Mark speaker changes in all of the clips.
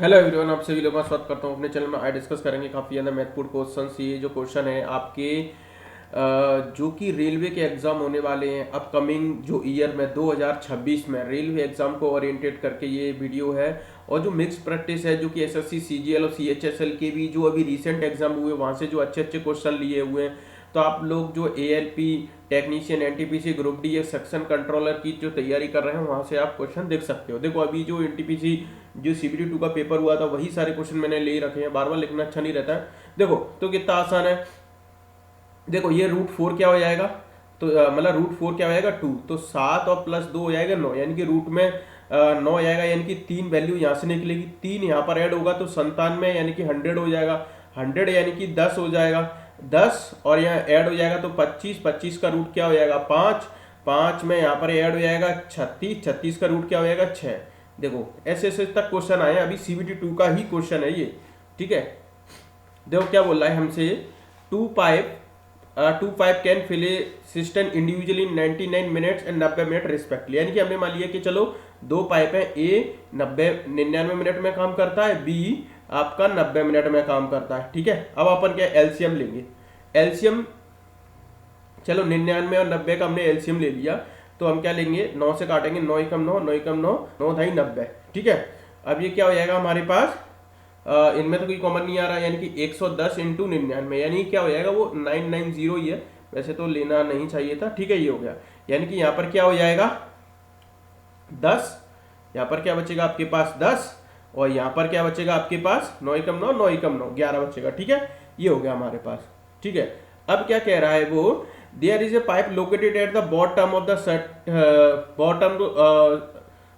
Speaker 1: Hello everyone, आप सभी लोगों का स्वागत करता हूँ अपने चैनल में। आज डिस्कस करेंगे काफ़ी ज़्यादा महत्वपूर्ण क्वेश्चन। ये जो क्वेश्चन है आपके जो कि रेलवे के एग्जाम होने वाले हैं अपकमिंग जो ईयर में 2026 में रेलवे एग्जाम को ओरिएंटेड करके ये वीडियो है। और जो मिक्स प्रैक्टिस है जो कि एसएससी सीजीएल और सीएचएसएल के भी जो अभी रिसेंट एग्जाम हुए वहाँ से जो अच्छे अच्छे क्वेश्चन लिए हुए हैं, तो आप लोग जो ALP technician NTPC group D या सेक्शन कंट्रोलर की जो तैयारी कर रहे हैं वहाँ से आप क्वेश्चन देख सकते हो। देखो अभी जो एनटीपीसी जो सीबीटी 2 का पेपर हुआ था वही सारे क्वेश्चन मैंने ले रखे हैं, बार बार लिखना अच्छा नहीं रहता है। देखो तो कितना आसान है। देखो ये रूट 4 क्या हो जाएगा, तो मतलब रूट 4 क्या हो जाएगा 2, तो 7 और +2 हो जाएगा 9, यानी कि रूट में 9 आएगा, यानी कि 3 वैल्यू यहाँ से निकलेगी, 3 यहाँ पर ऐड होगा तो 97 यानी कि 100 हो जाएगा, 100 यानी कि 10 हो जाएगा, 10 और यहाँ ऐड हो जाएगा तो 25, 25 का रूट क्या हो जाएगा 5, 5 में यहाँ पर ऐड हो जाएगा 36, 36 का रूट क्या हो जाएगा 6। देखो ऐसे ऐसे तक क्वेश्चन आए, अभी सीबीटी 2 का ही क्वेश्चन है ये, ठीक है। देखो क्या बोल रहा है हमसे, two pipe can fill a system individually in 99 minutes and 90 minute respectively. यानी कि हमने मान लिया कि चलो 2 पाइप है, ए 99 मिनट में काम करता है, बी आपका 90 मिनट में काम करता है, ठीक है। अब अपन क्या एलसीएम लेंगे, एलसीएम चलो 99 और 90 का हमने एलसीएम ले लिया, तो हम क्या लेंगे 9 से काटेंगे, 9 एकम 9, 9 एकम 9, 9 ढाई 90, ठीक है। अब ये क्या हो जाएगा हमारे पास, इनमें तो कोई कॉमन नहीं आ रहा, यानी कि 110 इंटू 99, यानी क्या हो जाएगा वो 990 ही है, वैसे तो लेना नहीं चाहिए था, ठीक है। ये हो गया, यानी कि यहाँ पर क्या हो जाएगा 10, यहाँ पर क्या बचेगा आपके पास 10, और यहाँ पर क्या बचेगा आपके पास 9 एकम 9, 9 एकम 9, 11 बचेगा, ठीक है। ये हो गया हमारे पास, ठीक है। अब क्या कह रहा है वो, there is a pipe located at the bottom of the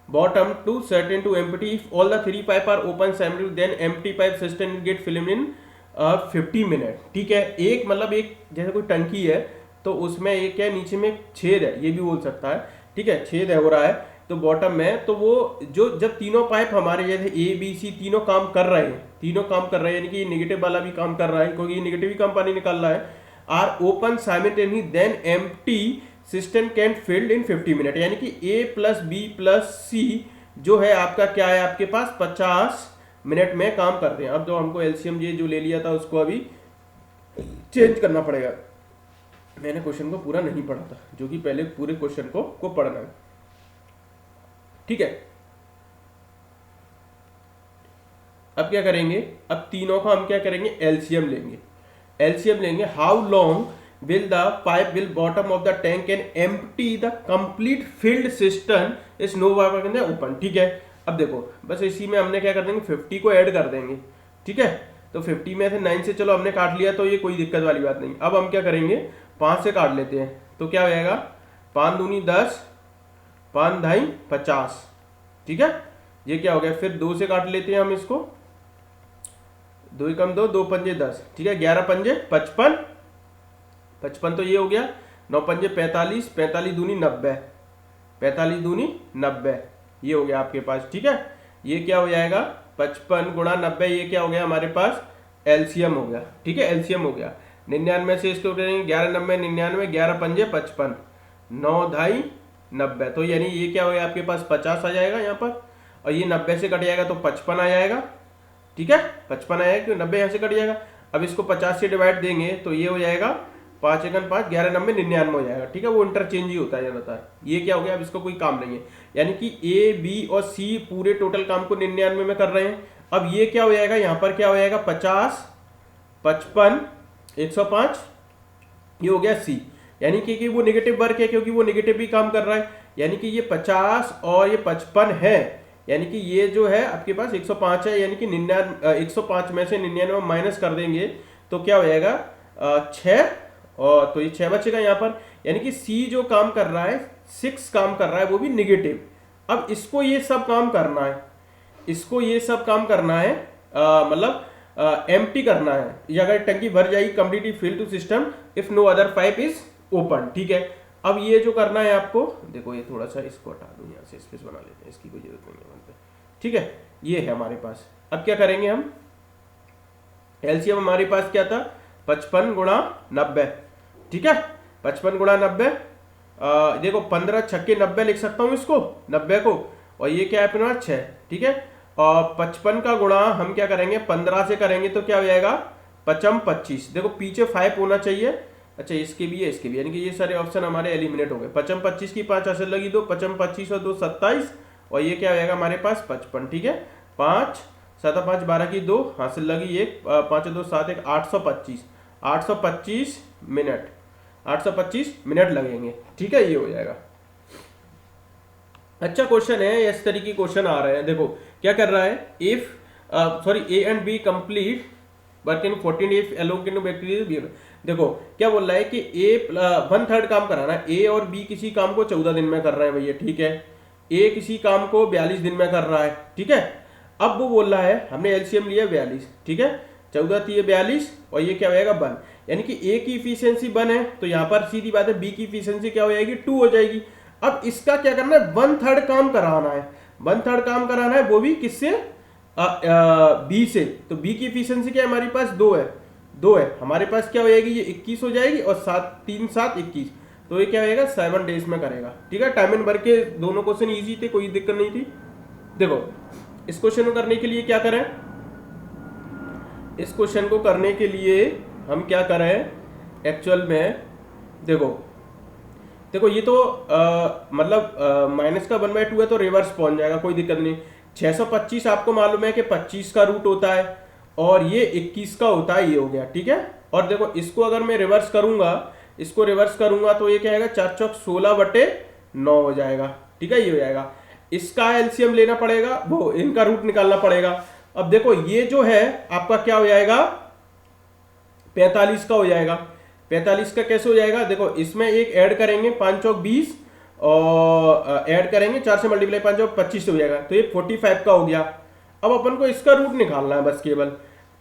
Speaker 1: bottom to certain to empty. If all the 3 pipe are open simultaneously, then empty pipe system will get filled in 50 minute, ठीक है। एक मतलब एक जैसे कोई टंकी है तो उसमें एक क्या नीचे में छेद है, ये भी बोल सकता है, ठीक है, छेद है हो रहा है तो बॉटम में, तो वो जो जब तीनों पाइप हमारे जैसे ए बी सी तीनों काम कर रहे हैं, तीनों काम कर रहे हैं, यानी कि नेगेटिव वाला भी काम कर रहा है क्योंकि नेगेटिव ही कम पानी निकाल रहा है, are open simultaneously then empty system can filled in 50 minute, यानी कि A plus B plus C जो है आपका क्या है आपके पास 50 मिनट में काम करते हैं। अब जो हमको एलसीएम ये जो ले लिया था उसको अभी चेंज करना पड़ेगा, मैंने क्वेश्चन को पूरा नहीं पढ़ा था, जो कि पहले पूरे क्वेश्चन को पढ़ना है, ठीक है। अब क्या करेंगे, अब तीनों का हम क्या करेंगे एलसीएम लेंगे, एलसीएम लेंगे। How long will the pipe will bottom of the tank and empty the complete filled cistern is no water in the open, ठीक है। अब देखो बस इसी में हमने क्या कर देंगे 50 को ऐड कर देंगे, ठीक है। तो 50 में से 9 से चलो हमने काट लिया तो ये कोई दिक्कत वाली बात नहीं। अब हम क्या करेंगे 5 से काट लेते हैं, तो क्या हो जाएगा 5 दूनी 10, 5 ढाई 50, ठीक है। ये क्या हो गया, फिर 2 से काट लेते हैं हम इसको, 2 एकम 2, 2 पंजे 10, ठीक है, 11 पंजे 55, 55 तो ये हो गया, 9 पंजे 45, 45 दूनी 90, 45 दूनी 90, ये हो गया आपके पास, ठीक है। ये क्या हो जाएगा 55 गुणा 90, ये क्या हो गया हमारे पास एलसीएम हो गया, ठीक है, एलसीएम हो गया। 99 से इसको करेंगे 11 90 99, 11 पंजे 55, 9 ढाई 90, तो यानी ये क्या हो गया आपके पास 50 आ जाएगा यहाँ पर, और ये 90 से कट जाएगा तो 55 आ जाएगा, ठीक है, 55 आएगा क्योंकि 90 यहाँ से कट जाएगा। अब इसको 50 से डिवाइड देंगे तो ये हो जाएगा 5 एकम 5, 11 90 99 हो जाएगा, ठीक है। वो इंटरचेंज ही होता है ज्यादातर, ये क्या हो गया अब इसका कोई काम नहीं है, यानी कि ए बी और सी पूरे टोटल काम को 99 में कर रहे हैं। अब ये क्या हो जाएगा यहाँ पर क्या हो जाएगा 50, 55, 105, ये हो गया सी, यानी कि वो नेगेटिव वर्क है क्योंकि वो नेगेटिव भी काम कर रहा है, यानी कि ये 50 और ये 55 है, यानी कि ये जो है आपके पास 105 है, यानी कि 105 में से 99 माइनस कर देंगे तो क्या हो जाएगा 6, और तो ये 6 बचेगा यहाँ पर, यानी कि सी जो काम कर रहा है 6 काम कर रहा है वो भी निगेटिव। अब इसको ये सब काम करना है, इसको ये सब काम करना है, मतलब एम्प्टी करना है, ये अगर टंकी भर जाएगी completely fill to system if no other pipe is open, ठीक है। अब ये जो करना है आपको, देखो ये थोड़ा सा इसको हटा दूं, यहाँ से स्पेस बना लेते हैं, इसकी कोई जरूरत नहीं है, ठीक है। ये है हमारे पास, अब क्या करेंगे हम एलसीएम हमारे पास क्या था 55 गुणा 90, ठीक है, 55 गुणा 90, देखो 15 छक्के 90 लिख सकता हूँ इसको 90 को, और ये क्या है अपने पास 6, ठीक है। और 55 का गुणा हम क्या करेंगे 15 से करेंगे तो क्या हो जाएगा 55 25। देखो पीछे 5 होना चाहिए। अच्छा इसके भी है इसके भी, यानी कि ये सारे ऑप्शन हमारे एलिमिनेट हो गए। 55 25 की 5 असल लगी 2, 55 25 और 2 27, और ये क्या हो जाएगा हमारे पास 55। ठीक है, 5 7 5 12 की 2 हासिल लगी 1, 5 2 7 1 825, 825 मिनट, 825 मिनट लगेंगे। ठीक है, ये हो जाएगा। अच्छा क्वेश्चन है, इस तरीके के क्वेश्चन आ रहे हैं। देखो क्या कर रहा है, if sorry A and B complete work in 14 days along in bacteria. देखो क्या बोल रहा है कि ए 1/3 काम कराना है, ए और बी किसी काम को 14 दिन में कर रहे हैं भैया। ठीक है, ए किसी काम को 42 दिन में कर रहा है। ठीक है, अब वो बोल रहा है हमने एलसीएम लिया 42। ठीक है, 14 थी 42 और ये क्या हो जाएगा 1, यानी कि ए की इफिशियंसी 1 है, तो यहाँ पर सीधी बात है बी की इफिशियंसी क्या हो जाएगी 2 हो जाएगी। अब इसका क्या करना है 1/3 काम कराना है, 1/3 काम कराना है, वो भी किससे बी से। तो बी की इफिशियंसी क्या हमारे पास 2 है, 2 है हमारे पास, क्या हो जाएगी ये 21 हो जाएगी, और 7 3 7 21, तो ये क्या होएगा 7 डेज में करेगा। ठीक है, टाइम एंड वर्क के दोनों क्वेश्चन इजी थे, कोई दिक्कत नहीं थी। देखो इस क्वेश्चन को करने के लिए क्या करें, इस क्वेश्चन को करने के लिए हम क्या करें एक्चुअल में, देखो ये तो मतलब माइनस का 1/2 है तो रिवर्स पहुंच जाएगा, कोई दिक्कत नहीं। 625 आपको मालूम है कि 25 का रूट होता है, और ये 21 का होता है, ये हो गया। ठीक है, और देखो इसको अगर मैं रिवर्स करूंगा, इसको रिवर्स करूंगा तो ये क्या आएगा 4 चौक 16/9 हो जाएगा। ठीक है, ये हो जाएगा। इसका एलसीएम लेना पड़ेगा, वो इनका रूट निकालना पड़ेगा। अब देखो ये जो है आपका क्या हो जाएगा 45 का हो जाएगा। 45 का कैसे हो जाएगा, देखो इसमें एक ऐड करेंगे 5 चौक 20, और ऐड करेंगे 4 से मल्टीप्लाई 5 चौक 25 हो जाएगा, तो ये 45 का हो गया। अब अपन को इसका रूट निकालना है बस केवल,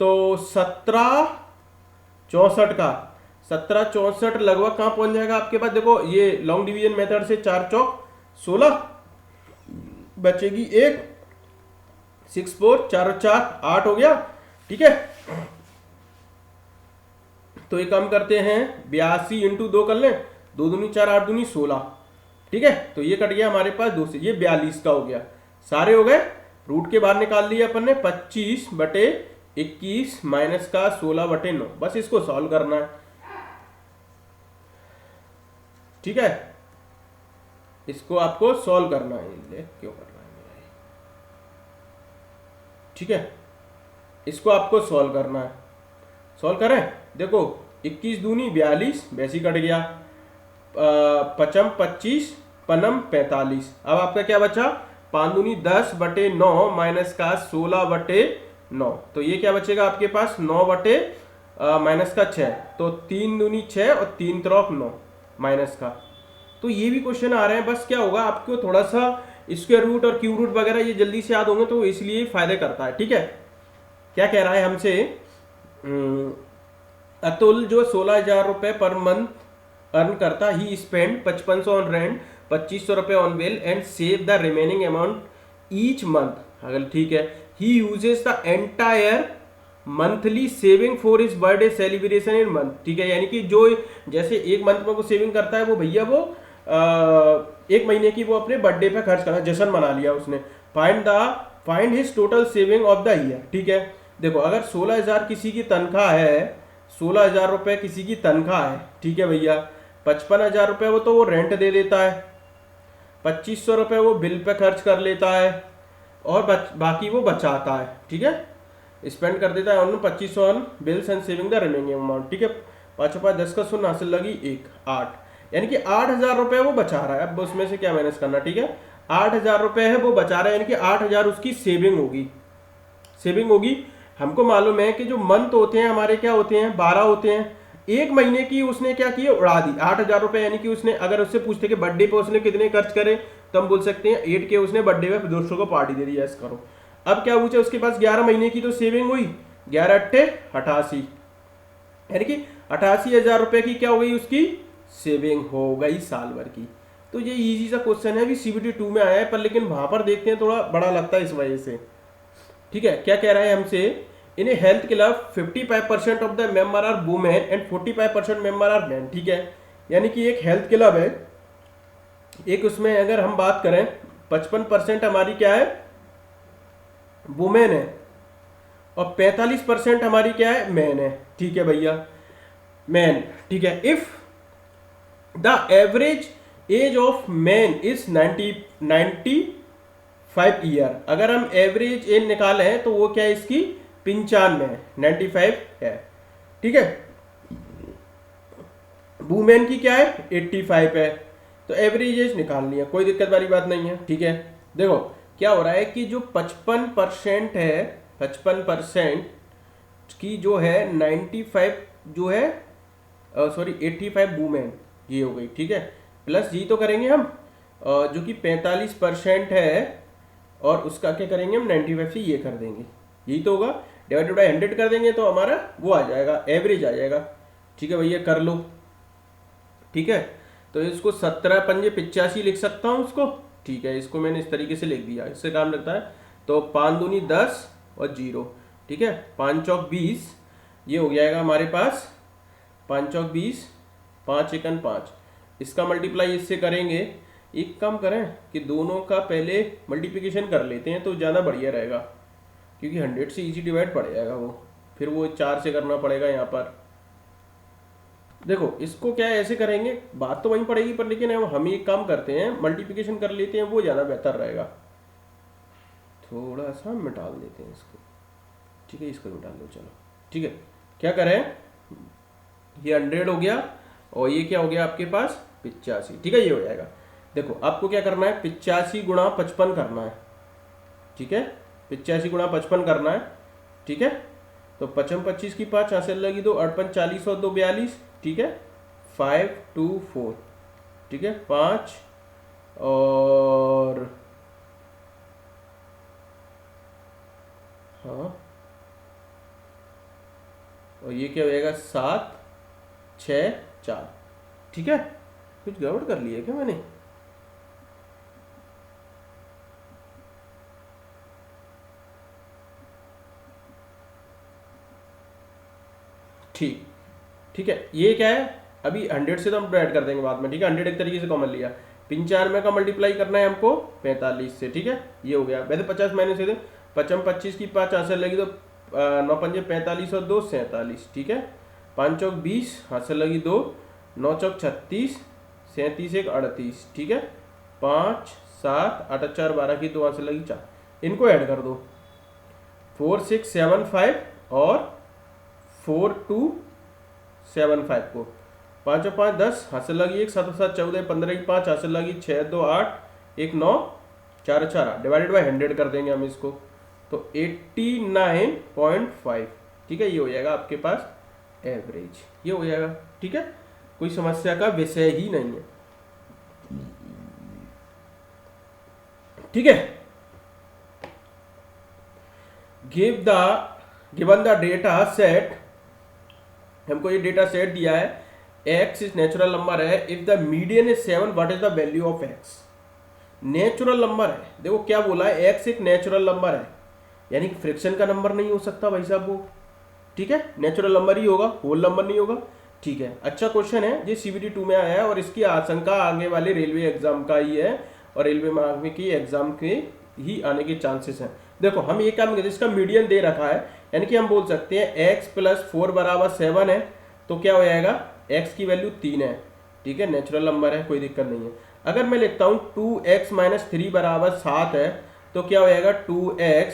Speaker 1: तो 1764 का 1764 लगभग कहां पहुंच जाएगा आपके पास। देखो ये लॉन्ग डिवीजन मेथड से 4 चौक 16 बचेगी 1, 6 4 4 और 4 8 हो गया। ठीक है, तो ये काम करते हैं 82 इंटू 2 कर लें, 2 दूनी 4 8 दूनी 16। ठीक है, तो ये कट गया हमारे पास 2 से, ये 42 का हो गया। सारे हो गए, रूट के बाहर निकाल लिया अपन ने 25/21 माइनस का 16/9, बस इसको सॉल्व करना है। ठीक है, इसको आपको सॉल्व करना है, क्यों कर रहा है। ठीक है, इसको आपको सॉल्व करना है, सॉल्व करें। देखो 21 दूनी 42 वैसी कट गया, 55 25 पनम 45। अब आपका क्या बचा 5 दूनी 10/9 माइनस का 16/9, तो ये क्या बचेगा आपके पास 9 माइनस का 6, तो 3 दूनी 6 और 3 तरफ 9 माइनस का। तो ये भी क्वेश्चन आ रहे हैं, बस क्या होगा आपको थोड़ा सा स्क्वायर रूट और क्यूब रूट वगैरह ये जल्दी से याद होंगे, तो इसलिए फायदे करता है। ठीक है, क्या कह रहा है हमसे, अतुल जो 16,000 रुपए पर मंथ अर्न करता, ही स्पेंड 5500 ऑन रेंट, 2500 रुपए on bill and save the remaining amount each month. अगर ठीक है, he uses the entire monthly saving for his birthday celebration in month. ठीक है, यानी कि जो जैसे एक मंथ में वो सेविंग करता है, वो भैया वो एक महीने की वो अपने बर्थडे पे खर्च करा, जश्न मना लिया उसने। Find his total saving of the year. ठीक है, देखो अगर 16,000 किसी की तनख्वाह है, 16,000 रुपए किसी की तनख्वाह है, ठीक है भैया, 55,000 रुपए वो तो वो रेंट दे देता है, 2500 रुपए वो बिल पे खर्च कर लेता है, और बाकी वो बचाता है। ठीक है, स्पेंड कर देता है on 2500 on bills and saving the remaining amount. ठीक है, 5 5 10 का 0 हासिल लगी 1 8, यानी कि 8,000 रुपए वो बचा रहा है। अब उसमें से क्या माइनस करना। ठीक है, 8,000 रुपए है वो बचा रहा है, यानी कि 8,000 उसकी सेविंग होगी, सेविंग होगी। हमको मालूम है कि जो मंथ होते हैं हमारे क्या होते हैं 12 होते हैं, एक महीने की उसने क्या किया उड़ा दी 8,000 रुपए, यानी कि उसने अगर उससे पूछते कि बर्थडे पे उसने कितने खर्च करे, तो हम बोल सकते हैं 8 के उसने बर्थडे पे दोस्तों को पार्टी दे दी, यस करो। अब क्या पूछे उसके पास 11 महीने की तो सेविंग हुई, 11 अट्ठे 88, यानी कि 88,000 रुपए की क्या हो गई उसकी सेविंग हो गई साल भर की। तो ये इजी सा क्वेश्चन है, अभी CBT 2 में आया है, पर लेकिन वहां पर देखते हैं थोड़ा बड़ा लगता है इस वजह से। ठीक है, क्या कह रहा है हमसे, in a health club 55% of the member are women and 45% member are men. ठीक है, यानी कि एक हेल्थ क्लब है, एक उसमें अगर हम बात करें 55% हमारी क्या है वुमेन है और 45% हमारी क्या है, मैन है। ठीक है भैया, मैन। ठीक है, if the average age of man is 95 year, अगर हम एवरेज एज निकाले हैं तो वो क्या है इसकी 95 है, 95 है। ठीक है, वुमेन की क्या है 85 है, तो एवरेज एज निकालनी है, कोई दिक्कत वाली बात नहीं है। ठीक है, देखो क्या हो रहा है कि जो 55% है, 55% की जो है 95 जो है, सॉरी 85 वुमेन, ये हो गई। ठीक है, प्लस जी तो करेंगे हम जो कि 45% है, और उसका क्या करेंगे हम 95 से ये कर देंगे, यही तो होगा, डिवाइडेड बाय 100 कर देंगे तो हमारा वो आ जाएगा, एवरेज आ जाएगा। ठीक है भैया, कर लो। ठीक है, तो इसको 17 पंजे 85 लिख सकता हूँ उसको। ठीक है, इसको मैंने इस तरीके से लिख दिया, इससे काम लगता है। तो 5 दूनी 10 और 0। ठीक है, 5 चौक 20, ये हो जाएगा हमारे पास 5 चौक 20, 5 एकन 5, इसका मल्टीप्लाई इससे करेंगे। एक काम करें कि दोनों का पहले मल्टीप्लिकेशन कर लेते हैं तो ज़्यादा बढ़िया रहेगा, क्योंकि 100 से इजी डिवाइड पड़ जाएगा वो, फिर वो 4 से करना पड़ेगा यहाँ पर। देखो इसको क्या है, ऐसे करेंगे, बात तो वहीं पड़ेगी पर, लेकिन हम एक काम करते हैं मल्टीप्लिकेशन कर लेते हैं, वो ज़्यादा बेहतर रहेगा। थोड़ा सा मिटा देते हैं इसको। ठीक है, इसको मिटा दो, चलो। ठीक है, क्या करें, ये 100 हो गया और ये क्या हो गया आपके पास 85। ठीक है, ये हो जाएगा। देखो आपको क्या करना है, 85 गुणा 55 करना है। ठीक है, 85 गुणा 55 करना है। ठीक है, तो 55 25 की 5 यहाँ से लगी 2, 8 5 40 और 2 42। ठीक है, 5 2 4। ठीक है, 5 और हाँ, और ये क्या हो जाएगा 7 6 4। ठीक है, कुछ गड़बड़ कर लिया क्या मैंने? ठीक, ठीक है, ये क्या है, अभी 100 से तो हम ऐड कर देंगे बाद में। ठीक है, 100 एक तरीके से कॉमन लिया, 5 में का मल्टीप्लाई करना है हमको 45 से। ठीक है, ये हो गया। वैसे 50 मैंने से 55 25 की 5 हाथ से लगी तो 9 पंजे 45 और 2 47। ठीक है, 5 चौक 20 हाथ से लगी 2, 9 चौक 36, 37 1 38। ठीक है, 5 7 8 4 12 की 2 हाथ से लगी 4, इनको ऐड कर दो, 4 6 7 5 और 4 2 7 5 को, 5 और 5 10 हाथ से लगी 1, 7 और 7 14, 15 की 5 हाथ से लगी 6 2 8 1 9 4 4 डिवाइडेड बाय 100 कर देंगे हम इसको, तो 89.5। ठीक है, ये हो जाएगा आपके पास एवरेज, ये हो जाएगा। ठीक है, कोई समस्या का विषय ही नहीं है। ठीक है, गिवन द डेटा सेट, हमको ये डेटा सेट दिया है, x इज नेचुरल नंबर है, if the median is 7 what is the value of x। Natural number है, देखो क्या बोला है, x एक नेचुरल नंबर है, यानी कि फ्रैक्शन का नंबर नहीं हो सकता भाई साहब वो। ठीक है, नेचुरल नंबर ही होगा, होल नंबर नहीं होगा। ठीक है, अच्छा क्वेश्चन है, ये CBT 2 में आया है और इसकी आशंका आगे वाले रेलवे एग्जाम का ही है, और रेलवे में की एग्जाम के ही आने के चांसेस हैं। देखो हम ये काम करें, इसका मीडियन दे रखा है, यानी कि हम बोल सकते हैं x + 4 = 7 है, तो क्या हो जाएगा, x की वैल्यू 3 है। ठीक है, नेचुरल नंबर है, कोई दिक्कत नहीं है। अगर मैं लिखता हूँ 2x - 3 = 7 है, तो क्या हो जाएगा 2x,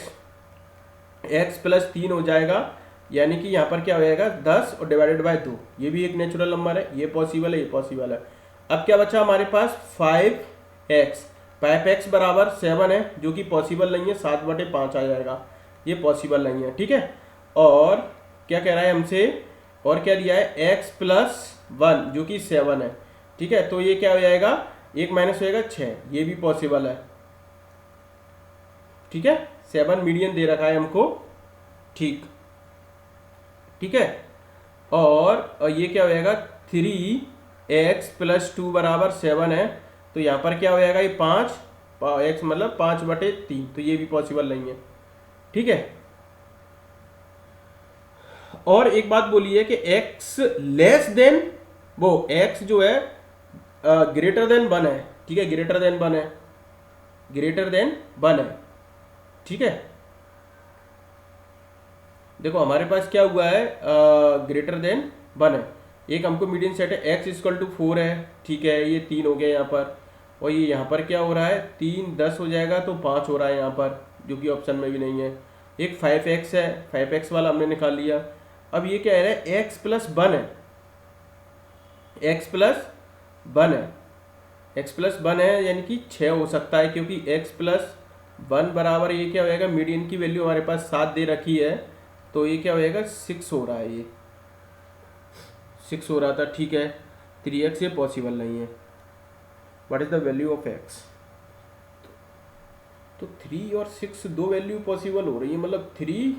Speaker 1: x + 3 हो जाएगा, यानी कि यहाँ पर क्या हो जाएगा 10 और डिवाइडेड बाय 2, ये भी एक नेचुरल नंबर है, ये पॉसिबल है, ये पॉसिबल है। अब क्या बचा हमारे पास 5x, 5x = 7 है, जो कि पॉसिबल नहीं है, 7/5 आ जाएगा, ये पॉसिबल नहीं है। ठीक है, और क्या कह रहा है हमसे, और क्या दिया है x + 1 जो कि 7 है। ठीक है, तो ये क्या हो जाएगा, 1 माइनस हो जाएगा 6, ये भी पॉसिबल है। ठीक है, 7 मीडियन दे रखा है हमको। ठीक, ठीक है, और ये क्या हो जाएगा 3x + 2 = 7 है, तो यहाँ पर क्या हो जाएगा, ये 5 x मतलब 5/3, तो ये भी पॉसिबल नहीं है। ठीक है, और एक बात बोली है कि x लेस देन, वो x जो है ग्रेटर देन 1 है। ठीक है, ग्रेटर देन 1 है, ग्रेटर देन 1 है। ठीक है, देखो हमारे पास क्या हुआ है, ग्रेटर देन 1 है। एक हमको मीडियन सेट है, x इक्वल टू 4 है, ठीक है, ये 3 हो गया यहाँ पर। और ये यहाँ पर क्या हो रहा है, 3 10 हो जाएगा तो 5 हो रहा है यहाँ पर, जो कि ऑप्शन में भी नहीं है। एक 5x है, 5x वाला हमने निकाल लिया। अब ये क्या है, x प्लस 1 है, x प्लस 1 है, x प्लस 1 है, यानी कि 6 हो सकता है, क्योंकि x प्लस 1 बराबर ये क्या हो जाएगा, मीडियन की वैल्यू हमारे पास 7 दे रखी है, तो ये क्या हो जाएगा, 6 हो रहा है, ये 6 हो रहा था, ठीक है। 3x ये पॉसिबल नहीं है। What is the value of x? तो 3 और 6 दो वैल्यू पॉसिबल हो रही है, मतलब 3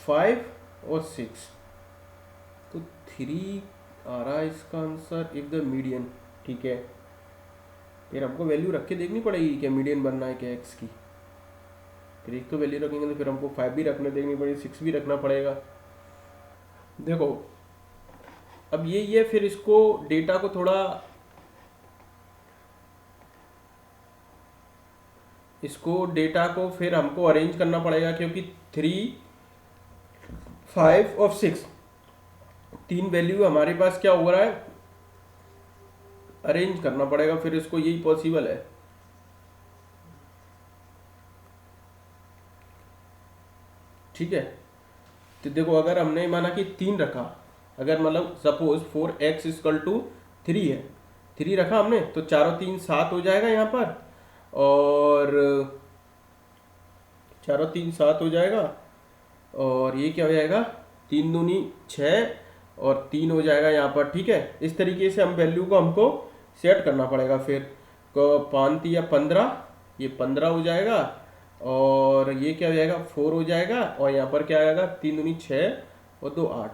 Speaker 1: 5 और 6, तो 3 आ रहा है इसका आंसर इफ द मीडियन, ठीक है। फिर हमको वैल्यू रख के देखनी पड़ेगी क्या मीडियन बनना है क्या x की। फिर एक तो वैल्यू रखेंगे तो फिर हमको 5 भी रखने देखनी पड़ेगी, 6 भी रखना पड़ेगा। देखो अब ये फिर इसको डेटा को थोड़ा, इसको डेटा को फिर हमको अरेंज करना पड़ेगा, क्योंकि 3 5 और 6 तीन वैल्यू हमारे पास क्या हो रहा है, अरेंज करना पड़ेगा, फिर इसको, यही पॉसिबल है। ठीक है, तो देखो अगर हमने माना कि 3 रखा, अगर मतलब सपोज 4x इक्वल टू 3 है, 3 रखा हमने, तो 4 और 3 7 हो जाएगा यहाँ पर, और 4 और 3 7 हो जाएगा, और ये क्या हो जाएगा, 3 दूनी 6 और 3 हो जाएगा यहाँ पर, ठीक है। इस तरीके से हम वैल्यू को हमको सेट करना पड़ेगा। फिर 5 या 15, ये 15 हो जाएगा, और ये क्या हो जाएगा, 4 हो जाएगा, और यहाँ पर क्या आएगा, 3 दूनी 6 और 2 8,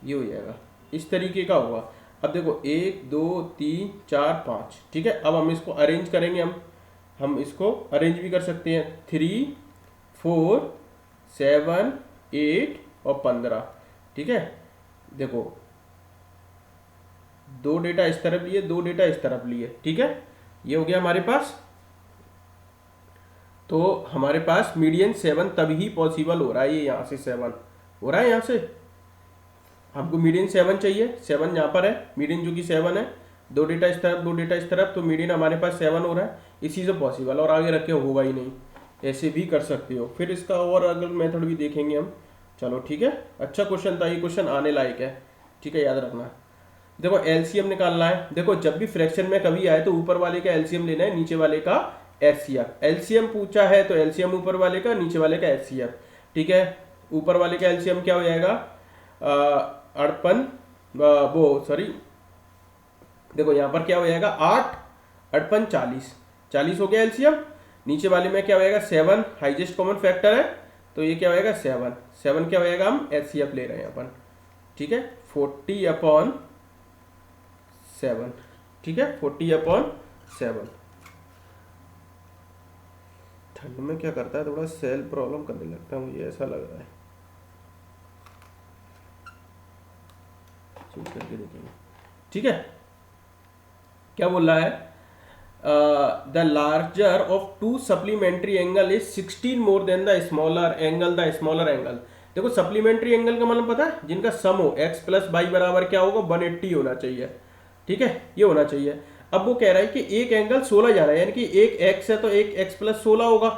Speaker 1: ये हो जाएगा, इस तरीके का होगा। अब देखो 1 2 3 4 5, ठीक है। अब हम इसको अरेंज करेंगे, हम इसको अरेंज भी कर सकते हैं, 3 4 7 8 और 15, ठीक है। देखो 2 डेटा इस तरफ लिए, 2 डेटा इस तरफ लिए, ठीक है, ये हो गया हमारे पास। तो हमारे पास मीडियन 7 तभी पॉसिबल हो रहा है, ये यहाँ से 7 हो रहा है, यहाँ से हमको मीडियन 7 चाहिए, 7 यहाँ पर है, मीडियन जो कि 7 है, 2 डेटा इस तरफ 2 डेटा इस तरफ, तो मीडियन हमारे पास 7 हो रहा है, इसी से पॉसिबल, और आगे रख के होगा ही नहीं। ऐसे भी कर सकते हो, फिर इसका और अगला मेथड भी देखेंगे हम। चलो ठीक है, अच्छा क्वेश्चन था, ये क्वेश्चन आने लायक है, ठीक है, याद रखना। देखो एलसीएम निकालना है। देखो जब भी फ्रैक्शन में कभी आए तो ऊपर वाले का एलसीएम लेना है, नीचे वाले का एचसीएफ। एलसीएम पूछा है तो एलसीएम ऊपर वाले का, नीचे वाले का एचसीएफ, ठीक है। ऊपर वाले का एलसीएम क्या हो जाएगा, 58 वो सॉरी, देखो यहाँ पर क्या हो जाएगा, 8 58 40, 40 हो गया एलसीएम। नीचे वाले में क्या हो जाएगा, 7 हाईएस्ट कॉमन फैक्टर है, तो ये क्या हो जाएगा 7 7 क्या हो जाएगा, हम एचसीएफ ले रहे हैं अपन, ठीक है, 40/7, ठीक है, 40/7। ठंड में क्या करता है, थोड़ा सेल प्रॉब्लम करने लगता है, मुझे ऐसा लग रहा है, चेक करके देखेंगे, ठीक है। क्या बोल रहा है, the larger of 2 supplementary angle is 16 more than the smaller angle. देखो सप्लीमेंट्री एंगल का मतलब पता है, जिनका सम हो x प्लस वाई बराबर क्या होगा, 180 होना चाहिए, ठीक है, ये होना चाहिए। अब वो कह रहा है कि एक एंगल 16 जाना है, यानी कि एक x है तो एक x प्लस 16 होगा,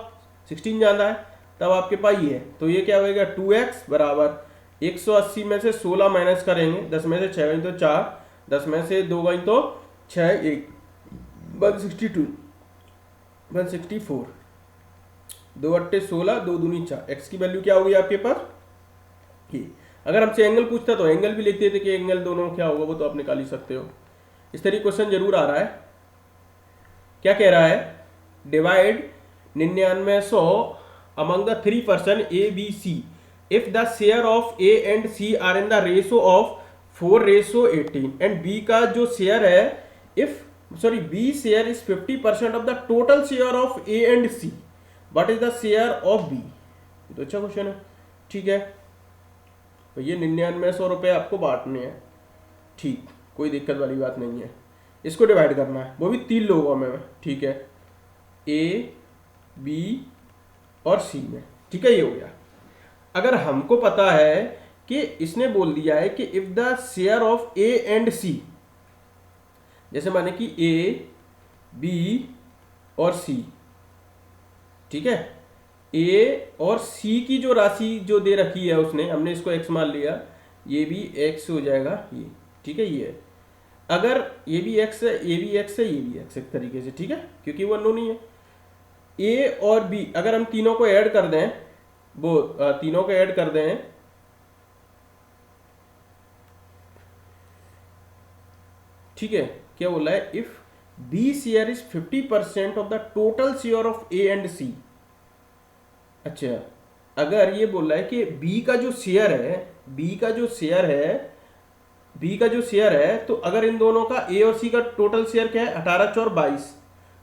Speaker 1: 16 जाना है, तब आपके पास ये है, तो ये क्या होगा, 2x बराबर 180 में से 16 माइनस करेंगे, 10 में से 6 गई तो 4, 10 में से 2 गई तो 6, 1 162 164, 2 8 16, 2 दूनी 4, x की वैल्यू क्या होगी आपके पास ये। अगर हमसे एंगल पूछता तो एंगल भी लिखते थे कि एंगल दोनों क्या होगा, वो तो आप निकाल ही सकते हो। इस तरीके क्वेश्चन जरूर आ रहा है। क्या कह रहा है, divide 9900 among the 3 person A B C if the share of A and C are in the ratio of 4:18 and B का जो शेयर है, if B share is 50% of the total share of A and C, what is the share of B. तो अच्छा question है, ठीक है। तो ये 9900 रुपये आपको बांटने हैं, ठीक, कोई दिक्कत वाली बात नहीं है। इसको डिवाइड करना है, वो भी 3 लोगों में, ठीक है, ए बी और सी में, ठीक है, ये हो गया। अगर हमको पता है कि इसने बोल दिया है कि if the share of A and C, जैसे माने कि ए बी और सी, ठीक है, ए और सी की जो राशि जो दे रखी है उसने, हमने इसको एक्स मान लिया, ये भी एक्स हो जाएगा ये, ठीक है। ये अगर ये भी एक्स है, ये भी एक्स है, ये भी एक्स, एक तरीके से, ठीक है, क्योंकि वो अननोन ही है। ए और बी अगर हम तीनों को ऐड कर दें, वो तीनों को ऐड कर दें, ठीक है, क्या बोला है, if B share is 50% of the total share of A and C. अच्छा, अगर ये बोल रहा है कि बी का जो शेयर है, बी का जो शेयर है, बी का जो शेयर है, तो अगर इन दोनों का ए और सी का टोटल शेयर क्या है, 18 4 22,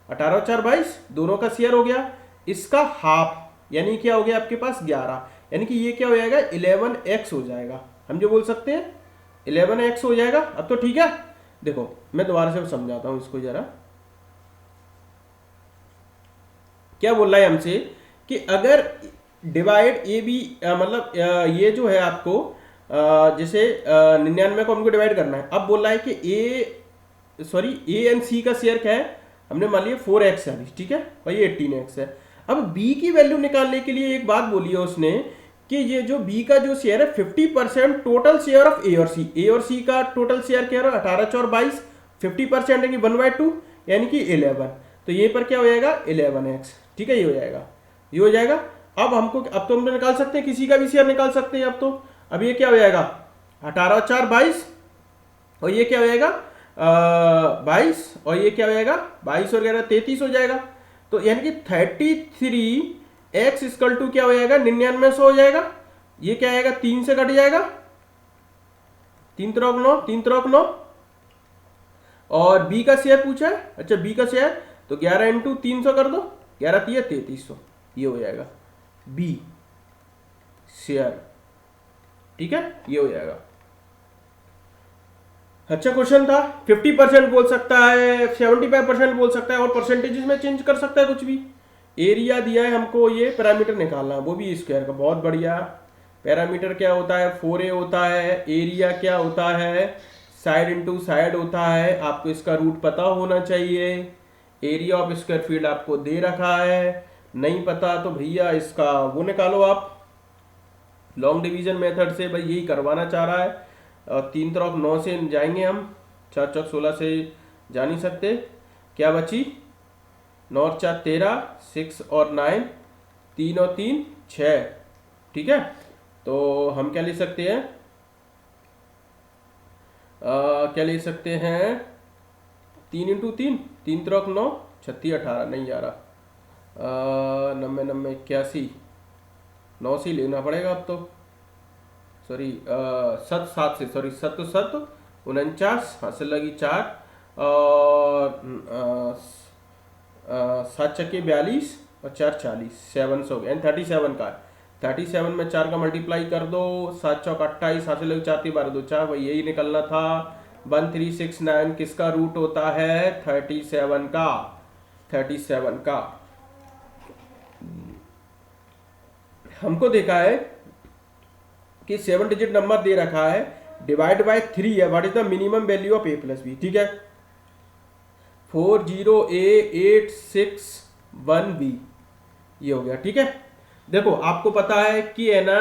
Speaker 1: 18 4 22 दोनों का शेयर हो गया, इसका हाफ यानी क्या हो गया आपके पास 11, यानी कि ये क्या हो जाएगा 11x हो जाएगा, हम जो बोल सकते हैं 11x हो जाएगा। अब तो ठीक है, देखो मैं दोबारा से समझाता हूं इसको जरा। क्या बोल रहा है हमसे कि अगर डिवाइड ए बी, मतलब ये जो है आपको जैसे 99 को हमको डिवाइड करना है, अब बोल रहा है कि ए एंड सी का शेयर क्या है, हमने मान लिया 4x है, ठीक है, और ये 18x है। अब b की वैल्यू निकालने के लिए एक बात बोली है उसने कि ये जो b का जो शेयर है 50% टोटल शेयर ऑफ ए और सी का टोटल शेयर क्या है 18 और 22, 50% यानी 1/2 यानी कि 11, तो ये पर क्या हो जाएगा 11x, ठीक है, ये हो जाएगा, ये हो जाएगा। अब हमको, अब तो हम तो निकाल सकते हैं, किसी का भी शेयर निकाल सकते हैं। अब ये क्या हो जाएगा 18 4 22, और ये क्या हो जाएगा 22, और ये क्या हो जाएगा 22 और 11 33 हो जाएगा। तो यानी कि 33x इक्वल टू क्या हो जाएगा 99 हो जाएगा। ये क्या आएगा 3 से कट जाएगा, 3 3 9, 3 3 9, और b का शेयर पूछा है, अच्छा b का शेयर तो 11 इंटू 300 कर दो, 11 3 3300, ये हो जाएगा b शेयर, ठीक है, ये हो जाएगा। अच्छा क्वेश्चन था, 50% बोल सकता है, 75% बोल सकता है, और परसेंटेजेस में चेंज कर सकता है कुछ भी। एरिया दिया है हमको, ये पैरामीटर निकालना, वो भी स्क्वायर का, बहुत बढ़िया। पैरामीटर क्या होता है 4a होता है, एरिया क्या होता है साइड इंटू साइड होता है, आपको इसका रूट पता होना चाहिए। एरिया ऑफ स्क्वायर फील्ड आपको दे रखा है, नहीं पता तो भैया इसका वो निकालो आप लॉन्ग डिवीजन मेथड से, भाई यही करवाना चाह रहा है। और 3 3 9 से जाएंगे हम, 4 4 16 से जा नहीं सकते, क्या बची 9 और 4 13, 6 और 9, 3 और 3 6, ठीक है। तो हम क्या ले सकते हैं, क्या ले सकते हैं 3 इंटू 3, 3 3 9 36 18, नहीं आ रहा 90 90 81, 9 से लेना पड़ेगा अब तो, सॉरी 7 से, सॉरी 7 7 49, हासिल लगी 4, और 7 चक्के 42 और 4 40, 7 हो गया, 37 का, 37 में 4 का मल्टीप्लाई कर दो, 7 चौक 28, हासिल लगी 4 3 12 2 4, वही यही निकलना था। 1369 किसका रूट होता है 37 का, 37 का। हमको देखा है कि 7 डिजिट नंबर दे रखा है, डिवाइड बाय 3 है, what is the minimum value of a plus B, ठीक है, 40a861b, ये हो गया, ठीक है। देखो आपको पता है कि है ना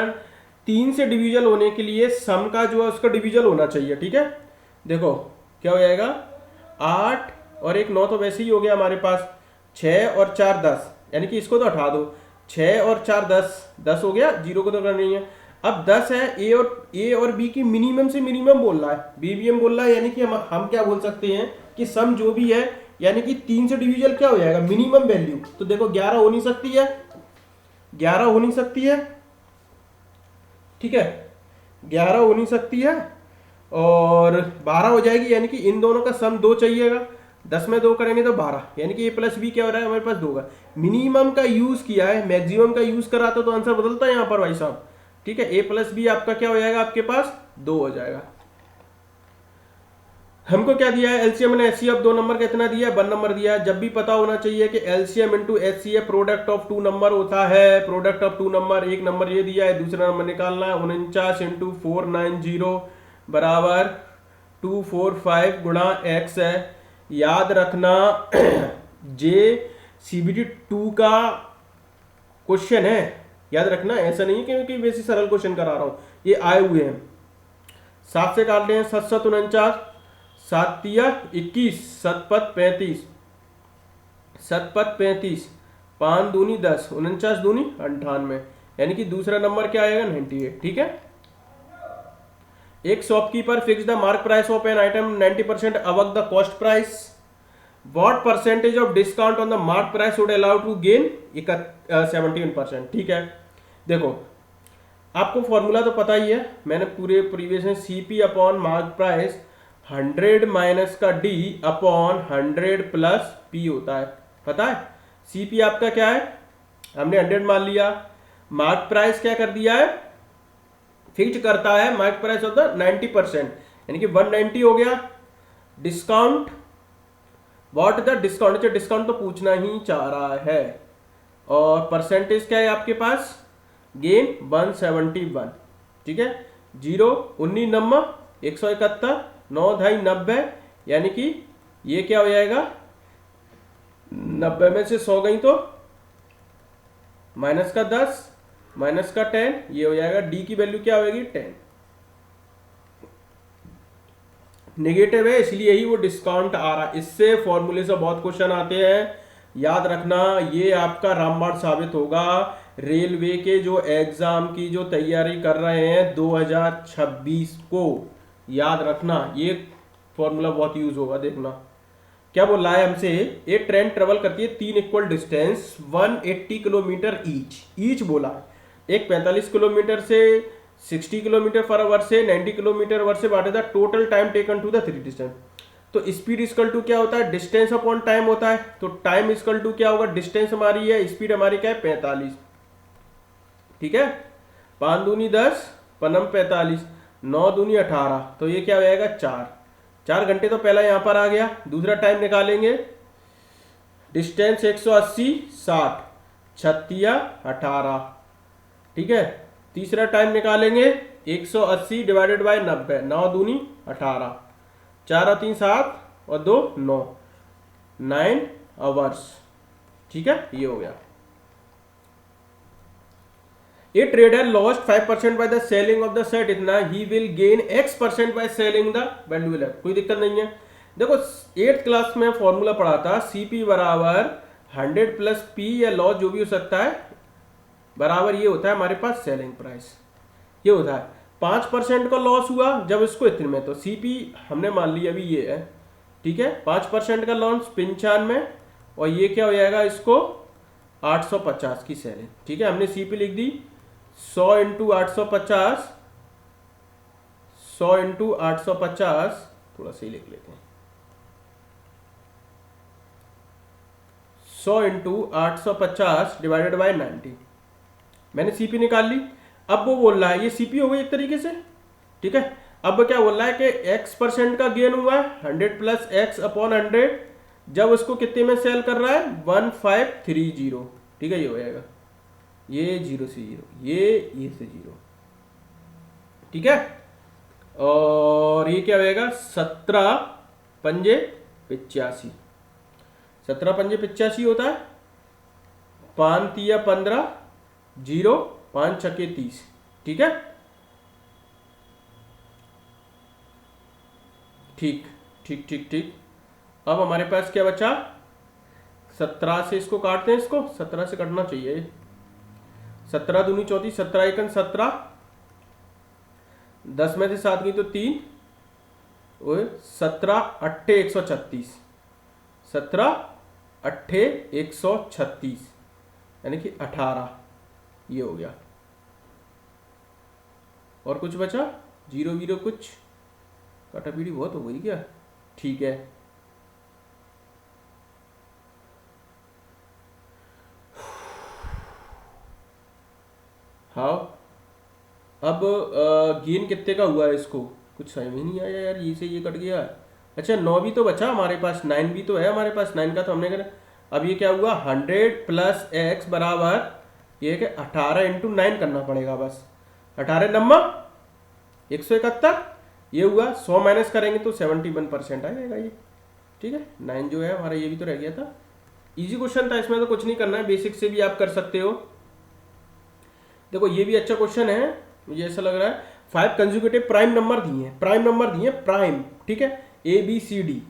Speaker 1: 3 से डिविजन होने के लिए सम का जो है उसका डिविजन होना चाहिए, ठीक है। देखो क्या हो जाएगा 8 और 1 9, तो वैसे ही हो गया हमारे पास, 6 और 4 10, यानी कि इसको तो हटा दो, 6 और 4 10, 10 हो गया, 0 को तो करना नहीं है। अब 10 है, ए और बी की मिनिमम से मिनिमम बोल रहा है, बीबीएम बोल रहा है, यानी कि हम क्या बोल सकते हैं कि सम जो भी है, यानी कि 3 से डिविजन क्या हो जाएगा मिनिमम वैल्यू, तो देखो 11 हो नहीं सकती है, 11 हो नहीं सकती है, ठीक है, 11 हो नहीं सकती है, और 12 हो जाएगी, यानी कि इन दोनों का सम 2 चाहिएगा, 10 में 2 करेंगे तो 12, यानी कि a प्लस बी क्या हो रहा है हमारे पास 2 का। मिनिमम का यूज किया है, मैक्सिमम का यूज करा तो आंसर बदलता है यहाँ पर भाई साहब, ठीक है। a प्लस बी आपका क्या हो जाएगा, आपके पास 2 हो जाएगा। हमको क्या दिया है, एलसीएम एंड एचसीएफ दो नंबर का इतना दिया है, 1 नंबर दिया है। जब भी पता होना चाहिए कि LCM into HCF product of 2 number होता है, प्रोडक्ट ऑफ 2 नंबर, एक नंबर ये दिया है, दूसरा नंबर निकालना है। 49 इंटू 490 बराबर 245 गुणा एक्स है। याद रखना जे सीबीटी 2 का क्वेश्चन है, याद रखना, ऐसा नहीं है कि वैसे सरल क्वेश्चन करा रहा हूं, ये आए हुए हैं। 7 से काट लें, 7 7 49, 7 21, 7 5 35, 7 5 35, 5 दूनी 10, 49 दूनी 98, यानी कि दूसरा नंबर क्या आएगा 98। ठीक है। एक shopkeeper fix the mark price of an item 90% above the cost price. What percentage of discount on the mark price would allow to gain 71%। ठीक है, देखो आपको फॉर्मूला तो पता ही है, मैंने पूरे प्रीवियस में CP upon mark price 100 minus का डी अपॉन 100 प्लस पी होता है, पता है। सीपी आपका क्या है, हमने 100 मान लिया, मार्क प्राइस क्या कर दिया है, फिक्स करता है मार्क प्राइस ऑफ द 90%, यानी कि 190 हो गया। डिस्काउंट, व्हाट द डिस्काउंट, अच्छा डिस्काउंट तो पूछना ही चाह रहा है, और परसेंटेज क्या है आपके पास, गेन 171। ठीक है, 0 19 नंबर 171, 9 ढाई 90, यानी कि ये क्या हो जाएगा, 90 में से 100 गई तो माइनस का 10 माइनस का 10, ये हो जाएगा, डी की वैल्यू क्या होगी 10। नेगेटिव है इसलिए ही वो डिस्काउंट आ रहा है। इससे फॉर्मूले से बहुत क्वेश्चन आते हैं, याद रखना, ये आपका रामबाण साबित होगा रेलवे के जो एग्जाम की जो तैयारी कर रहे हैं 2026 को। याद रखना ये फॉर्मूला बहुत यूज होगा। देखना क्या बोल रहा है हमसे, एक ट्रेन ट्रेवल करती है 3 इक्वल डिस्टेंस 180 किलोमीटर ईच बोला। एक 45 किलोमीटर से 60 किलोमीटर पर आवर से 90 किलोमीटर आवर से बांटे था, total time taken to the 3 distance. तो स्पीड इक्वल टू क्या होता है, डिस्टेंस अपॉन टाइम होता है। तो टाइम इक्वल टू क्या होगा, डिस्टेंस हमारी है, स्पीड हमारी क्या है 45। ठीक है, 5 दूनी 10, पनम 45, 9 दूनी 18, तो ये क्या हो जाएगा 4 घंटे तो पहला यहां पर आ गया। दूसरा टाइम निकालेंगे, डिस्टेंस 180 60, 36 18। ठीक है, तीसरा टाइम निकालेंगे 180 डिवाइडेड बाय 90, 9 दूनी 18, 4 और 3 7 और 2 9, 9 आवर्स। ठीक है, ये हो गया। A trader lost 5% by the selling of the set, इतना ही will gain x% by selling the value left. कोई दिक्कत नहीं है। देखो 8th क्लास में फॉर्मूला पढ़ा था, सीपी बराबर 100 प्लस पी या लॉस जो भी हो सकता है, बराबर ये होता है हमारे पास सेलिंग प्राइस, ये होता है। 5% का लॉस हुआ जब इसको इतने में, तो सीपी हमने मान लिया अभी ये है। ठीक है, 5% का लॉस 95, और ये क्या हो जाएगा इसको 850 की सेलिंग। ठीक है, हमने सीपी लिख दी 100 इंटू 850, 100 इंटू 850, थोड़ा सही लिख लेते हैं, 100 इंटू 850 डिवाइडेड बाय 90, मैंने सीपी निकाल ली। अब वो बोल रहा है, ये सीपी हो गई एक तरीके से। ठीक है, अब क्या बोल रहा है कि x% का गेन हुआ है 100 प्लस एक्स अपॉन 100, जब उसको कितने में सेल कर रहा है 1530। ठीक है, ये हो जाएगा, ये 0 से 0, ये से 0। ठीक है, और ये क्या होगा 17 पंजे 85, 17 पंजे 85 होता है, 5 तिया 15, 0 5 छक्के 30। ठीक है, ठीक ठीक ठीक ठीक। अब हमारे पास क्या बचा, 17 से इसको काटते हैं, इसको 17 से कटना चाहिए, 17 दूनी 34, 17 एकन 17, 10 में से 7 गई तो 3, 17 अट्ठे 136, 17 अट्ठे 136, यानी कि 18, ये हो गया। और कुछ बचा, 0 0 कुछ, काटा पीढ़ी बहुत हो गई क्या। ठीक है, हाँ अब गेन कितने का हुआ है, इसको कुछ समझ में नहीं आया यार, ये से ये कट गया अच्छा 9 भी तो बचा हमारे पास, 9 भी तो है हमारे पास, 9 का तो हमने करा। अब ये क्या हुआ 100 प्लस एक्स बराबर ये कि 18 इंटू 9 करना पड़ेगा बस। 18 नंबर 171, ये हुआ 100 माइनस करेंगे तो 71% आ जाएगा ये। ठीक है 9 जो है हमारा ये भी तो रह गया था। इजी क्वेश्चन था, इसमें तो कुछ नहीं करना है, बेसिक से भी आप कर सकते हो। देखो ये भी अच्छा क्वेश्चन है, मुझे ऐसा लग रहा है। 5 कंजुगेटिव प्राइम नंबर दिए हैं, प्राइम नंबर दिए हैं प्राइम, ठीक है, A B C D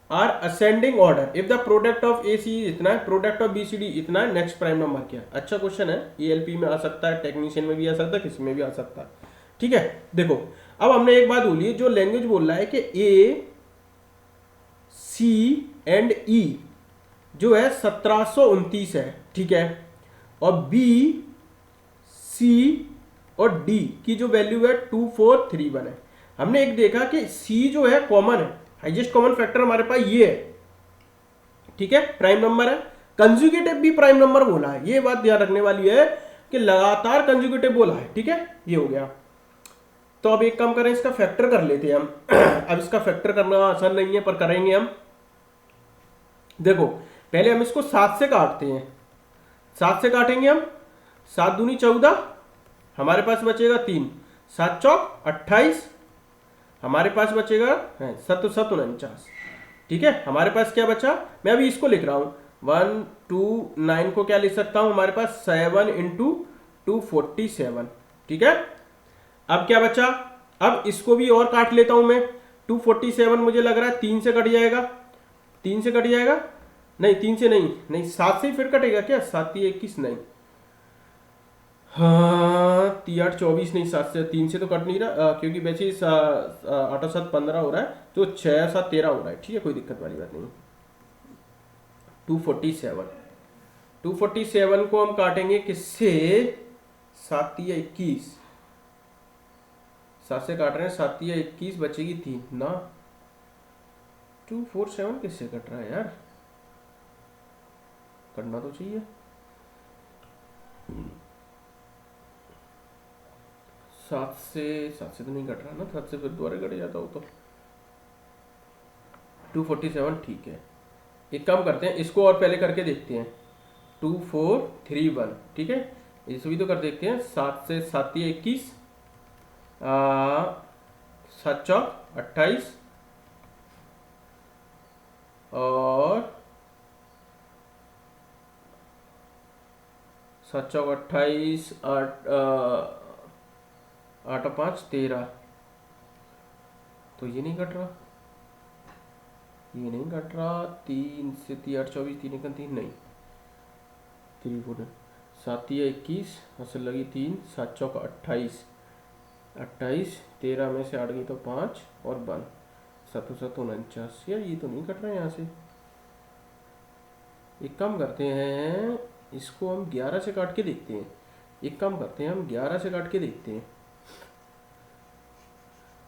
Speaker 1: are ascending order if the product of A C इतना है, product of B C D इतना है, नेक्स्ट प्राइम नंबर क्या है। अच्छा क्वेश्चन है, ELP में आ सकता है, टेक्नीशियन में भी आ सकता है, किसी में भी आ सकता है। ठीक है देखो अब हमने एक बात बोली, जो लैंग्वेज बोल रहा है कि ए सी एंड ई जो है 1729 है, ठीक है, और बी सी और डी की जो वैल्यू है 2431 है। हमने एक देखा कि सी जो है कॉमन है, हाईएस्ट कॉमन फैक्टर हमारे पास ये है, ठीक है, प्राइम नंबर है। कंजुगेटिव भी प्राइम नंबर बोला है, ये बात ध्यान रखने वाली है कि लगातार कंजुगेटिव बोला है, ठीक है, ये हो गया। तो अब एक काम करें, इसका फैक्टर कर लेते हैं हम। अब इसका फैक्टर करना आसान नहीं है पर करेंगे हम। देखो पहले हम इसको 7 से काटते हैं, 7 से काटेंगे हम, 7 दूनी 14, हमारे पास बचेगा 3, 7 चौक 28, हमारे पास बचेगा 7 7 49। ठीक है हमारे पास क्या बचा, मैं अभी इसको लिख रहा हूं 129 को क्या लिख सकता हूं, हमारे पास 7 इंटू 247। ठीक है अब क्या बचा, अब इसको भी और काट लेता हूं मैं। 247 मुझे लग रहा है 3 से कट जाएगा, 3 से कट जाएगा, नहीं 3 से नहीं 7 से ही फिर कटेगा क्या, 7 21 नहीं, हाँ 3 8 24 नहीं, 7 से 3 से तो कट नहीं रहा, क्योंकि वैसे 8 7 15 हो रहा है, तो 6 7 13 हो रहा है। ठीक है कोई दिक्कत वाली बात नहीं। 247 को हम काटेंगे किससे, 7 या 21, 7 से काट रहे हैं, 7 या 21 बचेगी 3 ना। 247 किससे कट रहा है यार, करना तो चाहिए। 7 से तो नहीं कट रहा ना, 7 से फिर दोबारा कट जाता हो तो 247 ठीक है। एक काम करते हैं, इसको और पहले करके देखते हैं, 2431 ठीक है, इसे भी तो कर देखते हैं। 7 से 7 या 21, 7 चौक 28 और 7 चौक 28, 8 5 13, तो ये नहीं कट रहा, ये नहीं कट रहा। 3 से 3 8 24, 3 1 3 नहीं, 3 4 7 या 21 असल लगी 3, 7 चौक 28, 28 13 में से 8 गई तो 5 और 1, 7 7 49। यार ये तो नहीं कट रहा है यहाँ से। एक काम करते हैं, इसको हम 11 से काट के देखते हैं। एक काम करते हैं, हम 11 से काट के देखते हैं।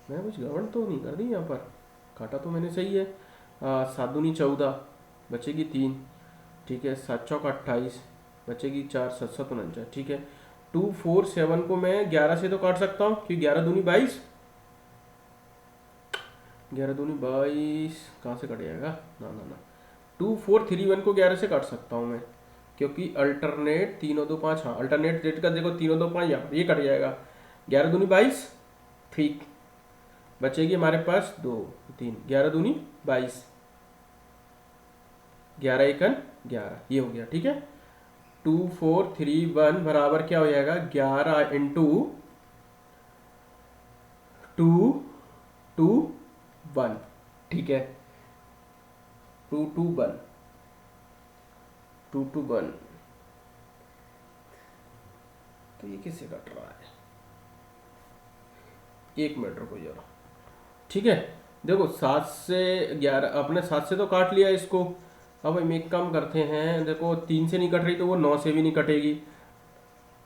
Speaker 1: मैं कुछ गड़बड़ तो नहीं कर दी यहाँ पर, काटा तो मैंने सही है। 7 दूनी 14 बचेगी 3, ठीक है, 7 चौक 28 बचेगी 4, 7 7 49। ठीक है 247 को मैं 11 से तो काट सकता हूँ, क्योंकि 11 दूनी 22, 11 दूनी 22 कहाँ से कट जाएगा, ना ना ना। 2431 को 11 से काट सकता हूँ मैं, क्योंकि अल्टरनेट 3 2 5, हाँ अल्टरनेट रेट का देखो 3 2 5 यहाँ ये कट जाएगा। 11 दूनी 22 ठीक, बचेगी हमारे पास 2 3, 11 दूनी 22, 11 1 11, ये हो गया। ठीक है 2431 बराबर क्या हो जाएगा, 11 इंटू 2 2 1, ठीक है 2 2 1 2 2 1, तो ये किससे कट रहा है, 1 मिनट रुको जरा। ठीक है देखो 7 से 11 अपने 7 से तो काट लिया इसको। अब हम एक काम करते हैं, देखो 3 से नहीं कट रही तो वो 9 से भी नहीं कटेगी।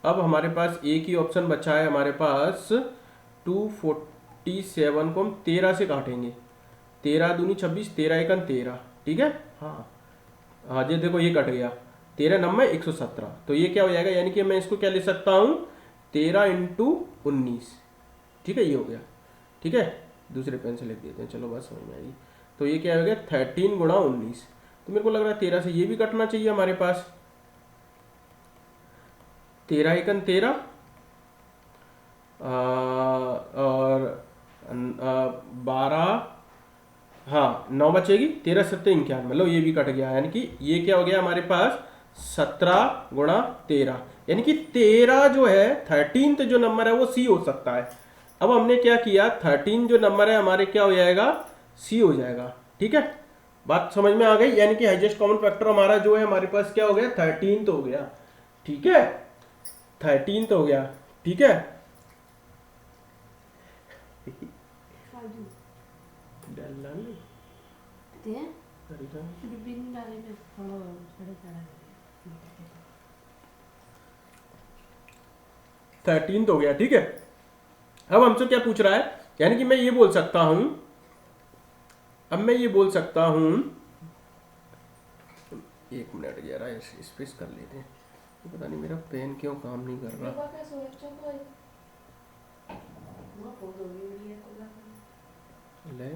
Speaker 1: अब हमारे पास एक ही ऑप्शन बचा है हमारे पास, 247 को हम 13 से काटेंगे। 13 दूनी 26, 13 1 13, ठीक है हाँ हाँ जी देखो ये कट गया, 13 9 117, तो ये क्या हो जाएगा, यानी कि मैं इसको क्या ले सकता हूँ 13 इंटू 19। ठीक है ये हो गया। ठीक है दूसरे पेन से लिख देते हैं, चलो बस समझ में आएगी। तो ये क्या हो गया 13 गुणा 19। तो मेरे को लग रहा है 13 से ये भी कटना चाहिए हमारे पास। 13 एकन 13 और 12, हाँ 9 बचेगी, 13 सत्ते 51, मतलब ये भी कट गया। यानी कि ये क्या हो गया हमारे पास 17 गुणा 13, यानी कि 13 जो है 13th जो नंबर है वो सी हो सकता है। अब हमने क्या किया 13 जो नंबर है हमारे क्या हो जाएगा सी हो जाएगा। ठीक है, बात समझ में आ गई। यानी कि हाईएस्ट कॉमन फैक्टर हमारा जो है हमारे पास क्या हो गया 13th हो गया। ठीक है, 13th हो गया। ठीक है, थर्टीन हो गया। ठीक है, अब हमसे क्या पूछ रहा है, यानी कि मैं ये बोल सकता हूं, अब मैं ये बोल सकता हूं, एक मिनट यार स्पेस कर लेते हैं, पता नहीं मेरा पेन क्यों काम नहीं कर रहा। ले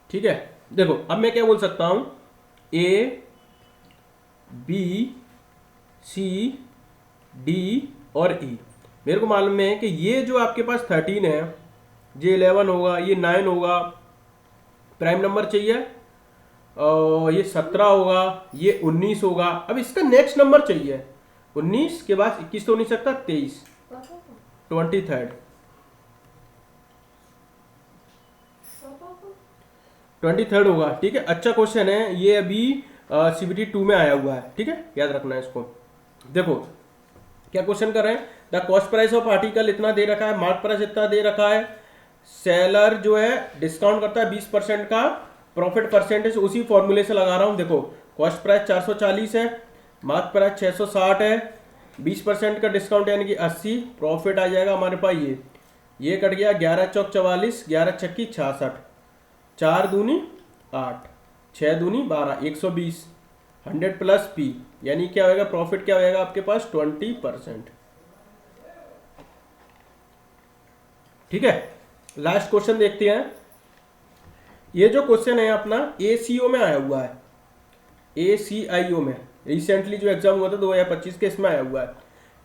Speaker 1: ठीक है, देखो अब मैं क्या बोल सकता हूं, ए बी सी डी और ई। मेरे को मालूम है कि ये जो आपके पास 13 है, ये 11 होगा, ये 9 होगा, प्राइम नंबर चाहिए, और ये 17 होगा, ये 19 होगा। अब इसका नेक्स्ट नंबर चाहिए, 19 के बाद 21 तो हो नहीं सकता, 23, 23rd होगा। ठीक है, अच्छा क्वेश्चन है ये, अभी CBT 2 में आया हुआ है। ठीक है, याद रखना है इसको। देखो क्या क्वेश्चन कर रहे हैं, the cost price of article इतना दे रखा है, मार्क प्राइस इतना दे रखा है, सेलर जो है डिस्काउंट करता है 20% का, प्रॉफिट परसेंटेज उसी फॉर्मूले से लगा रहा हूं। देखो कॉस्ट प्राइस 440 है, मार्क प्राइस 660 है, 20% का डिस्काउंट यानी कि 80, प्रॉफिट आ जाएगा हमारे पास ये कट गया 11 चौक 44, 11 छक्की 66, 4 दूनी 8, 6 दूनी 12, 120, 100 प्लस पी, यानी क्या होगा प्रॉफिट क्या होगा आपके पास 20%। ठीक है, लास्ट क्वेश्चन देखते हैं। ये जो क्वेश्चन है अपना ACO में आया हुआ है, ACIO में रिसेंटली जो एग्जाम हुआ था 2025 के, इसमें आया हुआ है।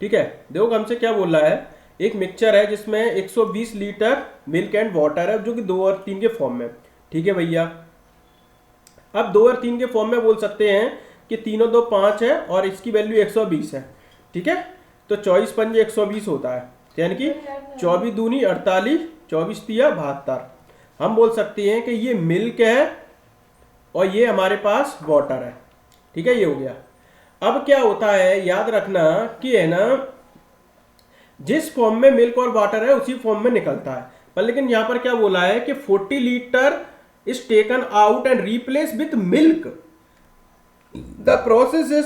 Speaker 1: ठीक है, देखो हमसे क्या बोल रहा है, एक मिक्सचर है जिसमें 120 लीटर मिल्क एंड वाटर है, जो कि 2 और 3 के फॉर्म में। ठीक है भैया, अब 2 और 3 के फॉर्म में बोल सकते हैं कि 3 और 2 5 है और इसकी वैल्यू 120 है। ठीक है, तो 24 पंजे 120 होता है, यानी कि 24 दूनी 48, 24 तिया 72। हम बोल सकते हैं कि ये मिल्क है और ये हमारे पास वाटर है। ठीक है, ये हो गया। अब क्या होता है याद रखना कि है ना, जिस फॉर्म में मिल्क और वाटर है उसी फॉर्म में निकलता है, पर लेकिन यहां पर क्या बोला है कि 40 litre is taken out and replace with milk, the process is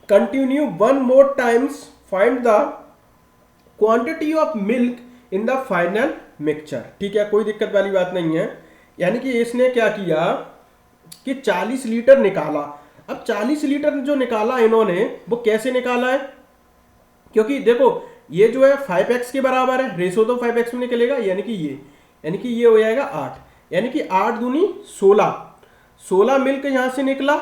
Speaker 1: continue 1 more times, find the quantity of milk in the final mixture. ठीक है, कोई दिक्कत वाली बात नहीं है। यानी कि इसने क्या किया कि 40 लीटर निकाला। अब 40 लीटर जो निकाला इन्होंने वो कैसे निकाला है, क्योंकि देखो ये जो है 5x के बराबर है, रेशो तो 5x में निकलेगा, यानी कि ये हो जाएगा 8, यानी कि 8 दूनी 16 मिल्क यहां से निकला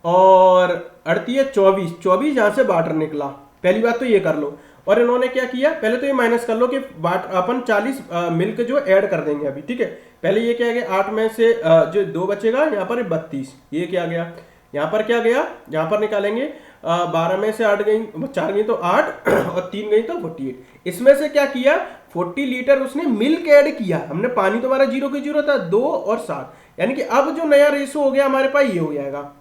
Speaker 1: और 38 24 यहां से वाटर निकला। पहली बात तो ये कर लो, और इन्होंने क्या किया, पहले तो ये माइनस कर लो कि अपन 40 मिल्क जो ऐड कर देंगे अभी। ठीक है, पहले ये क्या गया 8 में से जो 2 बचेगा यहाँ पर 32, ये क्या गया यहाँ पर क्या गया, यहाँ पर निकालेंगे 12 में से 8 गई, 4 गई तो 8 और 3 गई तो 48। इसमें से क्या किया 40 लीटर उसने मिल्क ऐड किया, हमने पानी तो हमारा 0 के 0 था, 2 और 7, यानी कि अब जो नया रेशो हो गया हमारे पास ये हो जाएगा।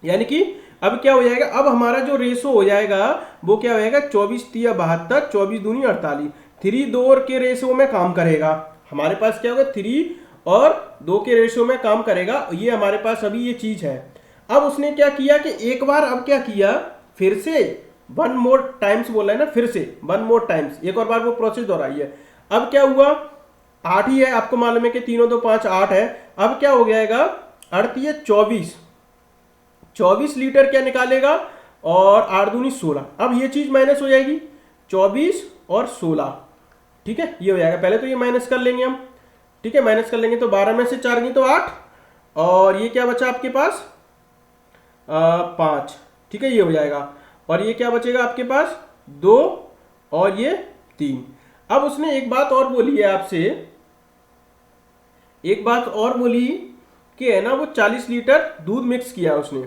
Speaker 1: यानी कि अब क्या हो जाएगा, अब हमारा जो रेशो हो जाएगा वो क्या हो जाएगा 24 तिया 72, 24 दूनी 48, 3 2 के रेशो में काम करेगा। हमारे पास क्या होगा 3 और 2 के रेशो में काम करेगा, ये हमारे पास अभी ये चीज है। अब उसने क्या किया कि एक बार अब क्या किया, फिर से 1 more टाइम्स बोला है ना, फिर से 1 more टाइम्स, एक और बार वो प्रोसेस दोहराई है। अब क्या हुआ 8 ही है, आपको मालूम है कि 3 और 2 5 8 है। अब क्या हो जाएगा 48 24 लीटर क्या निकालेगा और 8 दूनी 16। अब ये चीज माइनस हो जाएगी 24 और 16, ठीक है, ये हो जाएगा। पहले तो ये माइनस कर लेंगे हम, ठीक है, माइनस कर लेंगे तो 12 में से 4 गई तो 8, और ये क्या बचा आपके पास 5, ठीक है, ये हो जाएगा। और ये क्या बचेगा आपके पास 2 और ये 3। अब उसने एक बात और बोली है आपसे, एक बात और बोली कि है ना वो 40 लीटर दूध मिक्स किया उसने।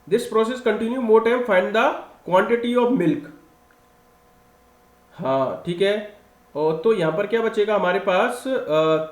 Speaker 1: This process continue more time, find the quantity of milk. हाँ ठीक है, और तो यहां पर क्या बचेगा हमारे पास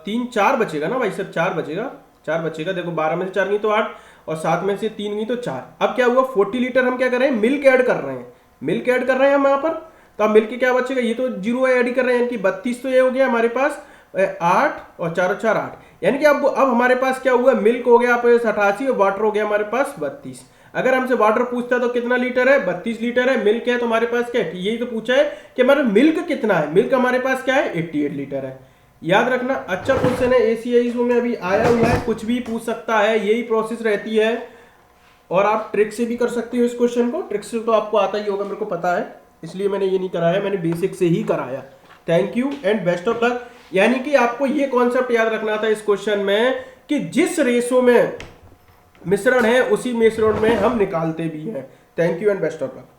Speaker 1: 3 4 बचेगा ना भाई साहब, 4 बचेगा, 4 बचेगा। देखो 12 में से 4 गई तो 8 और 7 में से 3 गई तो 4। अब क्या हुआ 40 लीटर हम क्या कर रहे हैं, मिल्क ऐड कर रहे हैं, मिल्क ऐड कर रहे हैं हम यहाँ पर। तो अब मिल्क क्या बचेगा, ये तो जीरो ऐड कर रहे हैं, यानी कि 32। तो ये हो गया हमारे पास 8 और 4 और 4 8, यानी कि अब हमारे पास क्या हुआ, मिल्क हो गया 88 और वाटर हो गया हमारे पास 32। अगर हमसे वाटर पूछता तो कितना लीटर है, 32 लीटर है। मिल्क है तो हमारे पास क्या है, यही तो पूछा है कि हमारे मिल्क कितना है। मिल्क हमारे पास क्या है 88 लीटर है। याद रखना अच्छा क्वेश्चन है, एसीआईज में अभी आया हुआ है, कुछ भी पूछ सकता है, यही प्रोसेस रहती है। और आप ट्रिक से भी कर सकते हो इस क्वेश्चन को, ट्रिक से तो आपको आता ही होगा, मेरे को पता है, इसलिए मैंने ये नहीं कराया, मैंने बेसिक से ही कराया। Thank you and best of luck. यानी कि आपको ये कॉन्सेप्ट याद रखना था इस क्वेश्चन में कि जिस रेशो में मिश्रण है उसी मिश्रण में हम निकालते भी हैं। Thank you and best of luck.